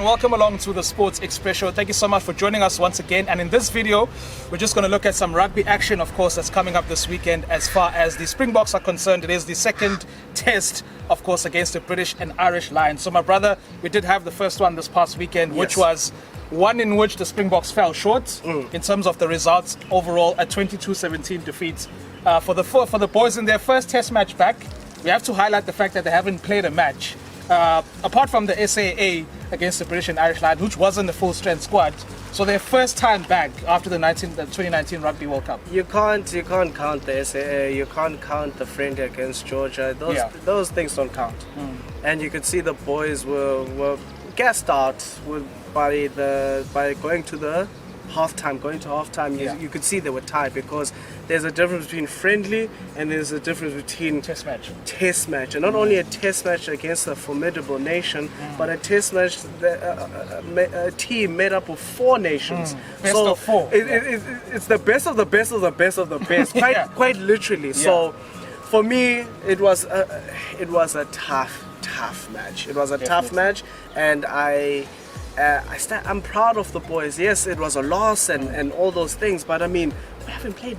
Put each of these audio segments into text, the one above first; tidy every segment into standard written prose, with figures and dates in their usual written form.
welcome along to the Sports Express Show. Thank you so much for joining us once again. And in this video, we're just going to look at some rugby action, of course, that's coming up this weekend. As far as the Springboks are concerned, it is the second test, of course, against the British and Irish Lions. So, my brother, we did have the first one this past weekend, which was one in which the Springboks fell short in terms of the results overall, a 22-17 defeat. For the boys in their first test match back, we have to highlight the fact that they haven't played a match. Apart from the SAA against the British and Irish Lions, which wasn't a full-strength squad, so their first time back after the 2019 Rugby World Cup. You can't count the SAA, you can't count the friendly against Georgia. Those things don't count. And you could see the boys were gassed out by going to halftime. You could see they were tired because there's a difference between friendly and there's a difference between test match, and not only a test match against a formidable nation, but a test match a team made up of four nations. Best of four. It's the best of the best of the best of the best, quite literally. So for me, it was a tough match. It was a tough match, and I'm proud of the boys. Yes, it was a loss and all those things, but I mean, we haven't played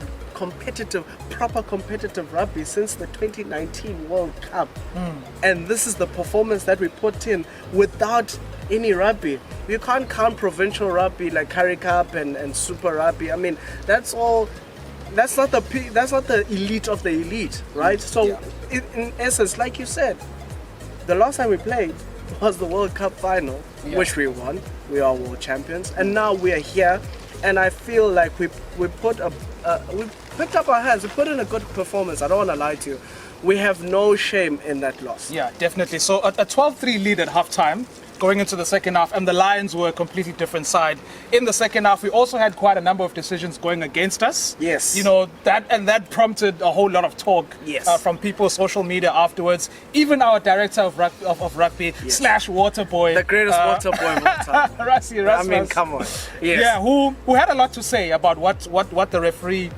proper competitive rugby since the 2019 World Cup. And this is the performance that we put in without any rugby. You can't count provincial rugby like Currie Cup and Super Rugby. I mean, that's not the elite of the elite, right? So in essence, like you said, the last time we played was the World Cup final, which we won. We are world champions, and now we are here. And I feel like we picked up our hands. We put in a good performance. I don't want to lie to you. We have no shame in that loss. Yeah, definitely. So a 12-3 lead at halftime, going into the second half, and the Lions were a completely different side. In the second half, we also had quite a number of decisions going against us. Yes. You know, that prompted a whole lot of talk from people's social media afterwards. Even our director of rugby / water boy. The greatest water boy of all time. Rassie Erasmus. I mean, come on. Yes. Yeah, who had a lot to say about what the referee,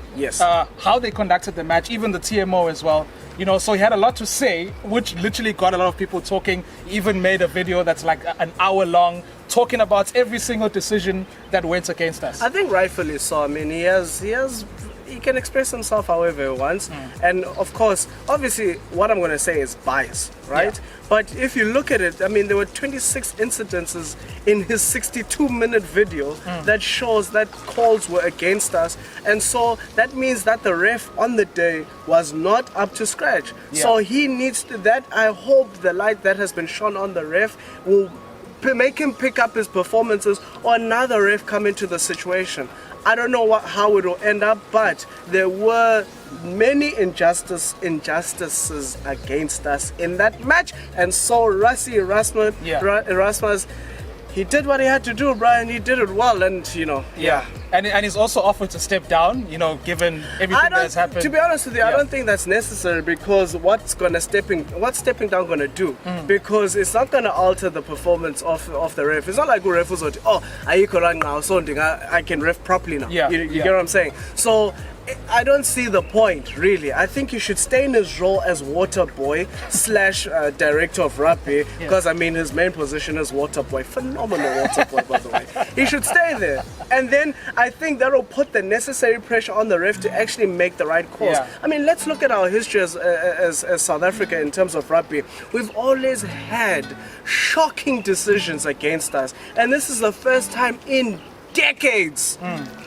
how they conducted the match, even the TMO as well. You know, so he had a lot to say, which literally got a lot of people talking. He even made a video that's like an hour long, talking about every single decision that went against us. I think rightfully so. I mean, he can express himself however he wants. And of course, obviously, what I'm going to say is bias, right? Yeah. But if you look at it, I mean, there were 26 incidences in his 62-minute video that shows that calls were against us. And so that means that the ref on the day was not up to scratch. Yeah. So he needs to, I hope the light that has been shone on the ref will make him pick up his performances, or another ref come into the situation. I don't know how it will end up, but there were many injustices against us in that match. And so Rassie Erasmus, he did what he had to do, Brian. He did it well, and And he's also offered to step down, you know, given everything that has happened. To be honest with you, I don't think that's necessary, because what's stepping down gonna do? Because it's not gonna alter the performance of the ref. It's not like ref was I can ref properly now. You get what I'm saying? So I don't see the point, really. I think he should stay in his role as water boy / director of rugby, because I mean his main position is water boy. Phenomenal water boy, by the way. He should stay there, and then I think that will put the necessary pressure on the ref to actually make the right calls. I mean, let's look at our history as South Africa in terms of rugby. We've always had shocking decisions against us, and this is the first time in decades.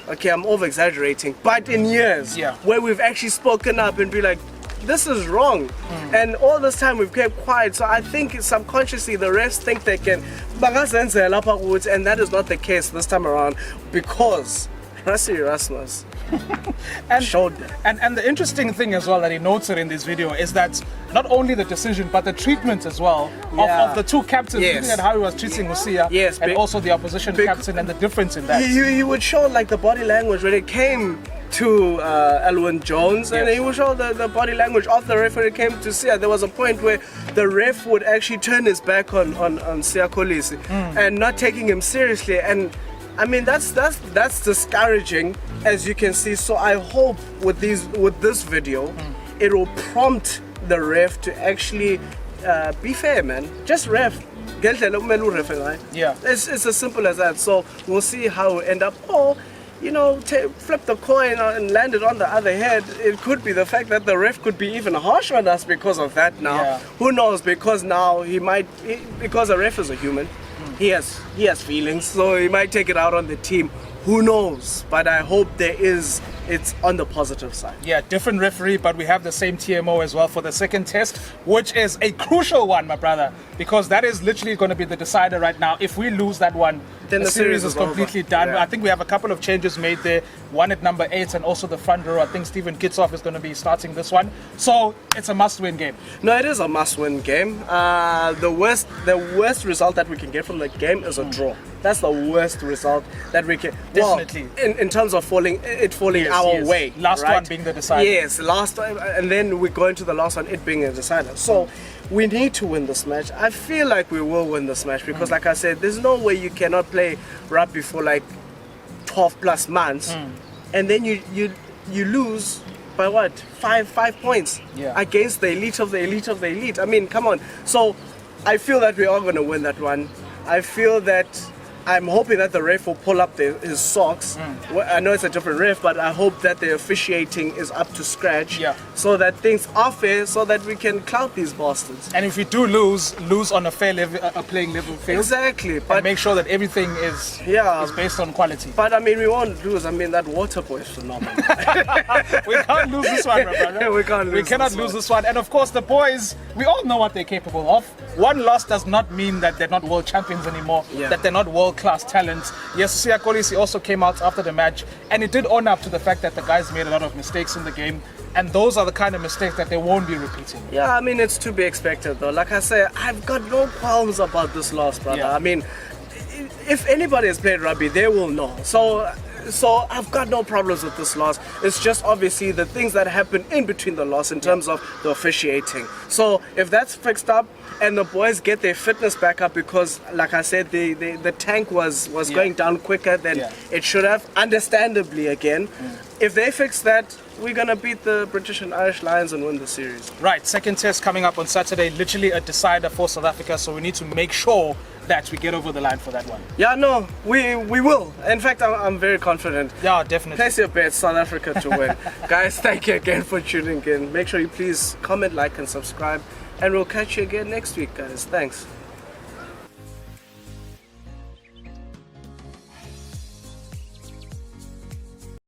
Okay, I'm over exaggerating, but in years where we've actually spoken up and be like, this is wrong. And all this time we've kept quiet. So I think subconsciously the refs think they can, and that is not the case this time around, because Rassie Erasmus showed them. And the interesting thing as well that he noted in this video is that not only the decision but the treatment as well of the two captains, looking at how he was treating Musia and also the opposition captain, and the difference in that. He would show like the body language when it came to Elwyn Jones, and he would show the body language of the ref when it came to Sia. There was a point where the ref would actually turn his back on Sia Kolisi and not taking him seriously, and I mean that's discouraging, as you can see. So I hope with this video it will prompt the ref to actually be fair, man. Just ref. Yeah. It's as simple as that. So we'll see how we end up. Or, flip the coin and land it on the other head. It could be the fact that the ref could be even harsh on us because of that now. Yeah. Who knows? Because now because a ref is a human, he has feelings, so he might take it out on the team. Who knows? But I hope it's on the positive side. Yeah, different referee, but we have the same TMO as well for the second test, which is a crucial one, my brother, because that is literally going to be the decider right now. If we lose that one, then the series is completely done. Yeah. I think we have a couple of changes made there. One at number 8 and also the front row. I think Steven Kitsoff is going to be starting this one. So it's a must-win game. No, it is a must-win game. The worst result that we can get from the game is a draw. That's the worst result that we can. Definitely. Well, in terms of falling our way. Last right? one being the decider. Yes, last time, and then we go into the last one, it being a decider. So we need to win this match. I feel like we will win this match because, like I said, there's no way you cannot play rugby for like 12 plus months, and then you lose by what? Five points against the elite of the elite of the elite. I mean, come on. So I feel that we are going to win that one. I feel that. I'm hoping that the ref will pull up his socks. Well, I know it's a different ref, but I hope that the officiating is up to scratch, so that things are fair, so that we can clout these bastards. And if we do lose on a fair level, a playing level field. Exactly, but and make sure that everything is based on quality. But I mean, we won't lose. I mean, that water boy is phenomenal. We can't lose this one, my brother. We cannot lose this one. And of course, the boys, we all know what they're capable of. One loss does not mean that they're not world champions anymore. That they're not world-class talents. Yes, Siya Kolisi also came out after the match, and it did own up to the fact that the guys made a lot of mistakes in the game, and those are the kind of mistakes that they won't be repeating. Yeah, I mean, it's to be expected though. Like I say, I've got no qualms about this loss, brother. I mean, if anybody has played rugby, they will know. So I've got no problems with this loss. It's just obviously the things that happen in between the loss in terms of the officiating. So if that's fixed up and the boys get their fitness back up, because like I said, the tank was going down quicker than it should have, understandably again. If they fix that, we're going to beat the British and Irish Lions and win the series. Right, second test coming up on Saturday, literally a decider for South Africa, so we need to make sure that we get over the line for that one. Yeah, no, we will. In fact, I'm very confident. Yeah, definitely. Place your bets, South Africa to win. Guys, thank you again for tuning in. Make sure you please comment, like, and subscribe. And we'll catch you again next week, guys. Thanks.